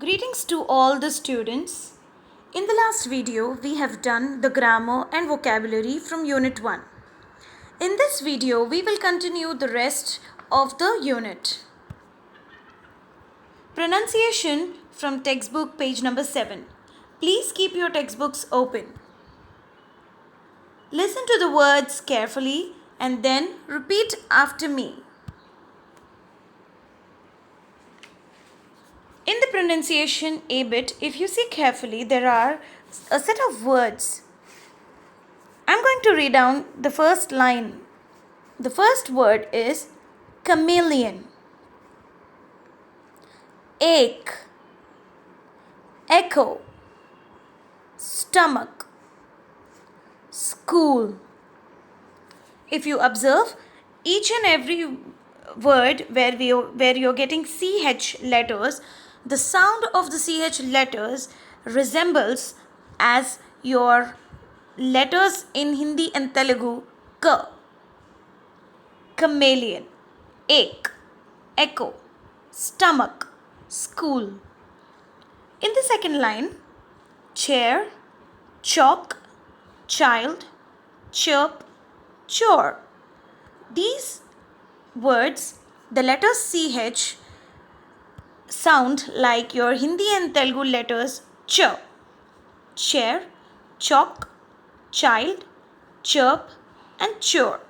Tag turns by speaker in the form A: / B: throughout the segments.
A: Greetings to all the students. In the last video, we have done the grammar and vocabulary from Unit 1. In this video, we will continue the rest of the unit. Pronunciation from textbook page number 7. Please keep your textbooks open. Listen to the words carefully and then repeat after me. In the pronunciation A bit, if you see carefully, there are a set of words. I'm going to read down the first line. The first word is chameleon, ache, echo, stomach, school. If you observe, each and every word where you're getting CH letters, the sound of the CH letters resembles as your letters in Hindi and Telugu. K, chameleon, ache, echo, stomach, school. In the second line, chair, chalk, child, chirp, chore. These words, the letters CH sound like your Hindi and Telugu letters ch. Chair, chalk, child, chirp and chore.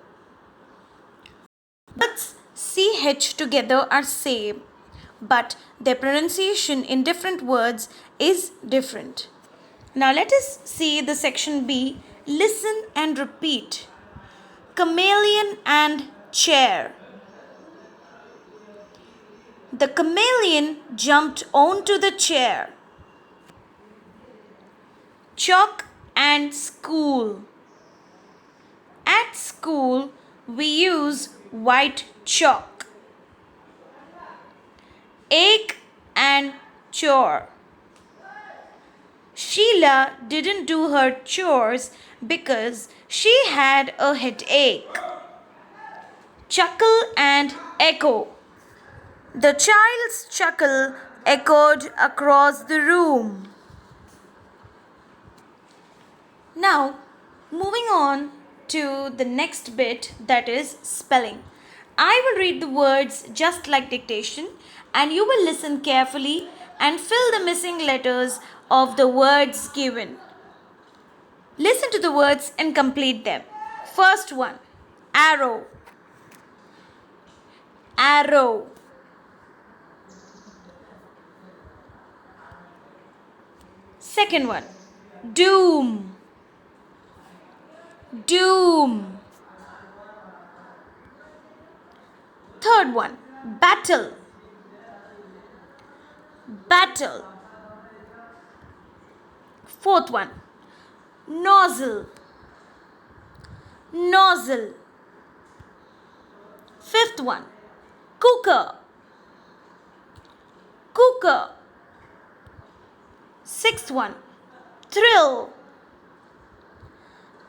A: Words CH together are same, but their pronunciation in different words is different. Now let us see the section B, listen and repeat. Chameleon and chair. The chameleon jumped onto the chair. Chalk and school. At school, we use white chalk. Ache and chore. Sheila didn't do her chores because she had a headache. Chuckle and echo. The child's chuckle echoed across the room. Now, moving on to the next bit, that is spelling. I will read the words just like dictation and you will listen carefully and fill the missing letters of the words given. Listen to the words and complete them. First one, arrow, arrow. Second one, doom, doom. Third one, battle, battle. Fourth one, nozzle, nozzle. Fifth one, cooker, cooker. Sixth one, thrill,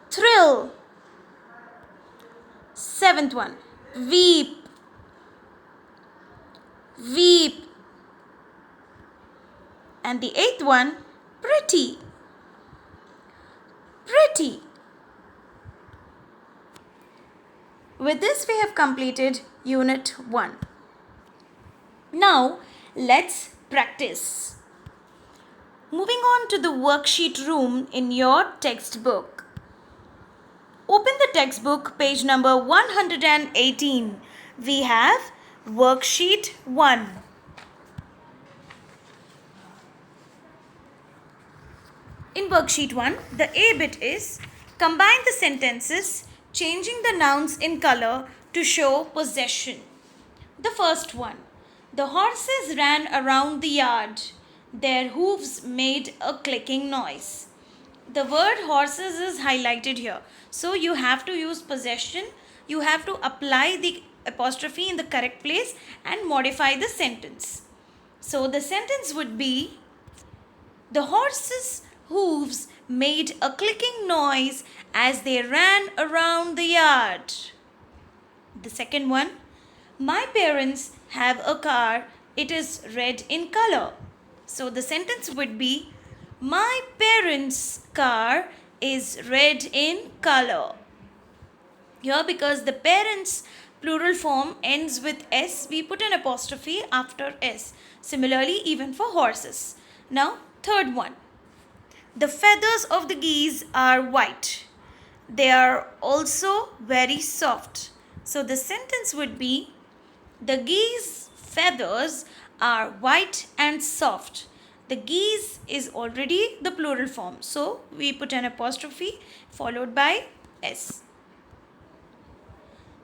A: thrill. Seventh one, weep, weep. And the eighth one, pretty, pretty. With this we have completed Unit 1. Now let's practice. Moving on to the worksheet room in your textbook. Open the textbook, page number 118. We have Worksheet 1. In Worksheet 1, the A bit is combine the sentences, changing the nouns in color to show possession. The first one, the horses ran around the yard. Their hooves made a clicking noise. The word horses is highlighted here. So you have to use possession. You have to apply the apostrophe in the correct place and modify the sentence. So the sentence would be, the horses' hooves made a clicking noise as they ran around the yard. The second one, my parents have a car. It is red in color. So the sentence would be, my parents' car is red in color. Here, because the parents plural form ends with S, we put an apostrophe after S. Similarly, even for horses. Now, third one. The feathers of the geese are white. They are also very soft. So the sentence would be, the geese feathers are white and soft. The geese is already the plural form. So we put an apostrophe followed by S.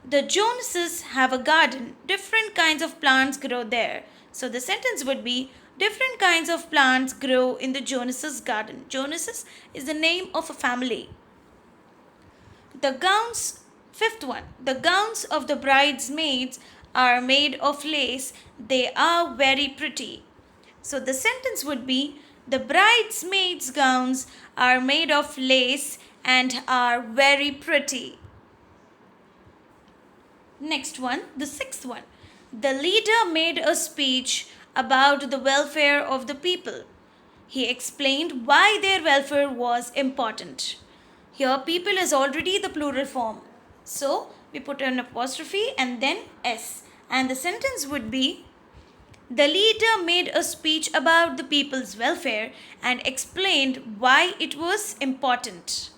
A: The Joneses have a garden. Different kinds of plants grow there. So the sentence would be, different kinds of plants grow in the Joneses' garden. Joneses is the name of a family. The gowns, fifth one, the gowns of the bridesmaids are made of lace. They are very pretty. So the sentence would be, the bridesmaids' gowns are made of lace and are very pretty. Next one, the sixth one. The leader made a speech about the welfare of the people. He explained why their welfare was important. Here, people is already the plural form. So, we put an apostrophe and then S. And the sentence would be, the leader made a speech about the people's welfare and explained why it was important.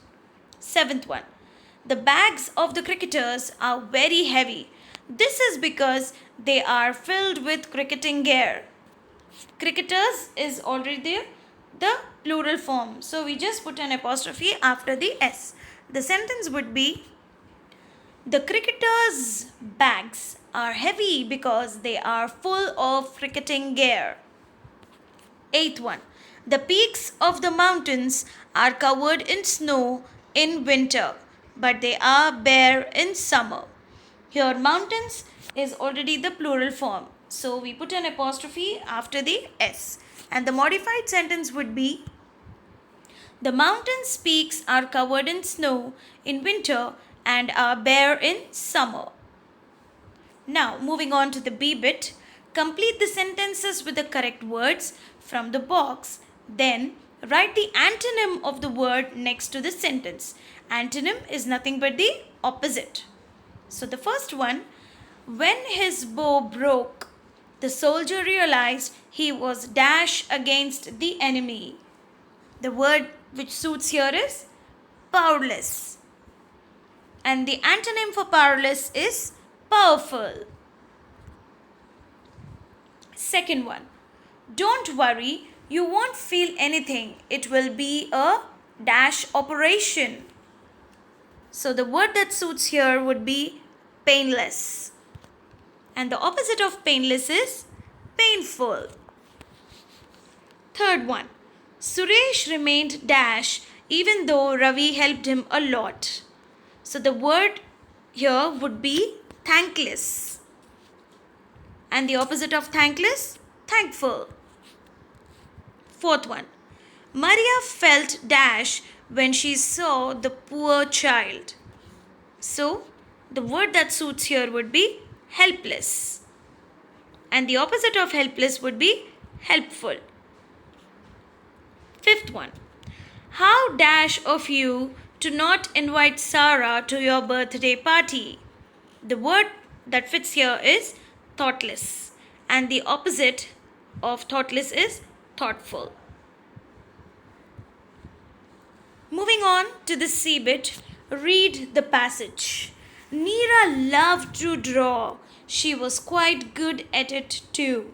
A: Seventh one. The bags of the cricketers are very heavy. This is because they are filled with cricketing gear. Cricketers is already there, the plural form. So we just put an apostrophe after the S. The sentence would be, the cricketers' bags are heavy because they are full of cricketing gear. Eighth one. The peaks of the mountains are covered in snow in winter, but they are bare in summer. Here, mountains is already the plural form. So, we put an apostrophe after the S. And the modified sentence would be, the mountain's peaks are covered in snow in winter and are bare in summer. Now, moving on to the B bit, complete the sentences with the correct words from the box. Then, write the antonym of the word next to the sentence. Antonym is nothing but the opposite. So, the first one, when his bow broke, the soldier realized he was dash against the enemy. The word which suits here is powerless. And the antonym for powerless is powerful. Second one, don't worry, you won't feel anything. It will be a dash operation. So the word that suits here would be painless. And the opposite of painless is painful. Third one, Suresh remained dash even though Ravi helped him a lot. So the word here would be thankless. And the opposite of thankless, thankful. Fourth one, Maria felt dash when she saw the poor child. So the word that suits here would be helpless. And the opposite of helpless would be helpful. Fifth one, how dash of you to not invite Sarah to your birthday party. The word that fits here is thoughtless. And the opposite of thoughtless is thoughtful. Moving on to the C bit, read the passage. Neera loved to draw. She was quite good at it too.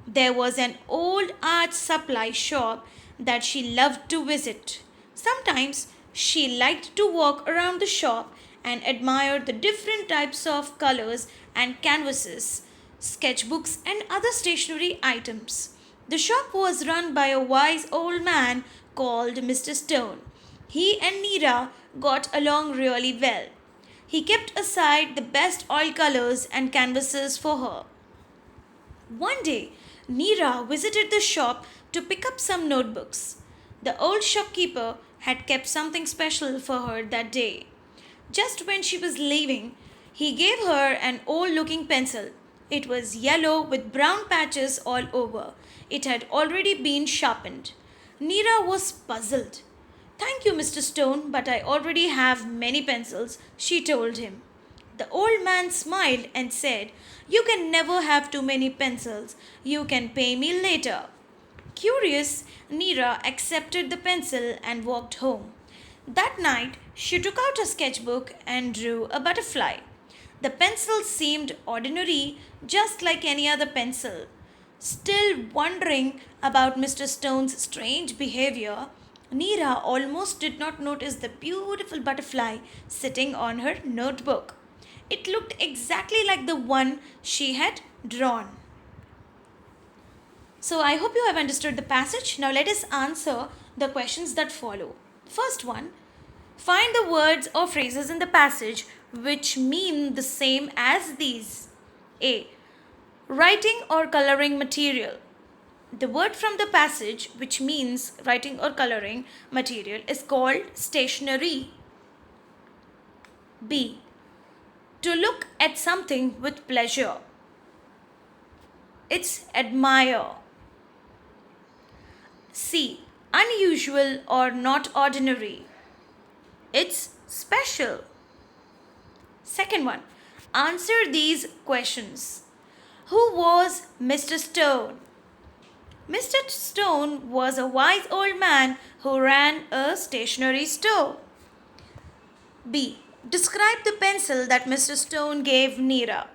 A: There was an old art supply shop that she loved to visit. Sometimes she liked to walk around the shop and admire the different types of colors and canvases, sketchbooks, and other stationery items. The shop was run by a wise old man called Mr. Stone. He and Neera got along really well. He kept aside the best oil colors and canvases for her. One day, Neera visited the shop to pick up some notebooks. The old shopkeeper had kept something special for her that day. Just when she was leaving, he gave her an old looking pencil. It was yellow with brown patches all over. It had already been sharpened. Neera was puzzled. Thank you, Mr. Stone, but I already have many pencils, she told him. The old man smiled and said, You can never have too many pencils. You can pay me later. Curious, Neera accepted the pencil and walked home. That night, she took out a sketchbook and drew a butterfly. The pencil seemed ordinary, just like any other pencil. Still wondering about Mr. Stone's strange behavior, Neera almost did not notice the beautiful butterfly sitting on her notebook. It looked exactly like the one she had drawn. So I hope you have understood the passage. Now let us answer the questions that follow. First one, find the words or phrases in the passage which mean the same as these. A. Writing or coloring material. The word from the passage which means writing or coloring material is called stationery. B. To look at something with pleasure. It's admire. C. Unusual or not ordinary. It's special. Second one. Answer these questions. Who was Mr. Stone? Mr. Stone was a wise old man who ran a stationery store. B. Describe the pencil that Mr. Stone gave Neera.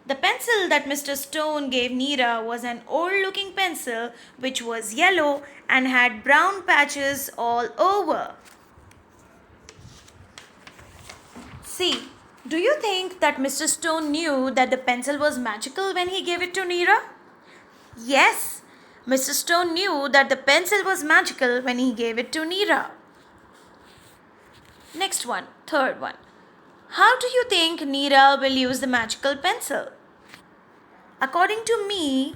A: The pencil that Mr. Stone gave Neera was an old-looking pencil which was yellow and had brown patches all over. C. Do you think that Mr. Stone knew that the pencil was magical when he gave it to Neera? Yes, Mr. Stone knew that the pencil was magical when he gave it to Neera. Next one, third one. How do you think Neera will use the magical pencil? According to me,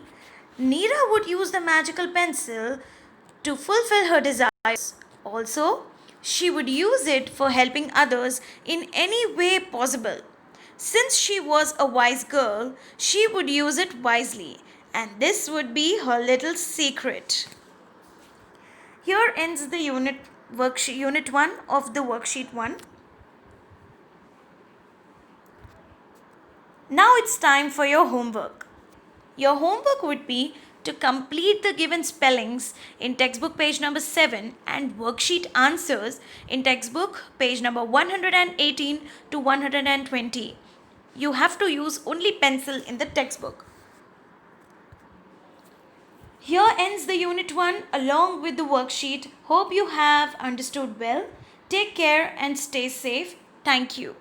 A: Neera would use the magical pencil to fulfill her desires. Also, she would use it for helping others in any way possible. Since she was a wise girl, she would use it wisely, and this would be her little secret. Here ends the unit 1 of the worksheet 1. Now it's time for your homework. Your homework would be to complete the given spellings in textbook page number 7 and worksheet answers in textbook page number 118 to 120. You have to use only pencil in the textbook. Here ends the unit 1 along with the worksheet. Hope you have understood well. Take care and stay safe. Thank you.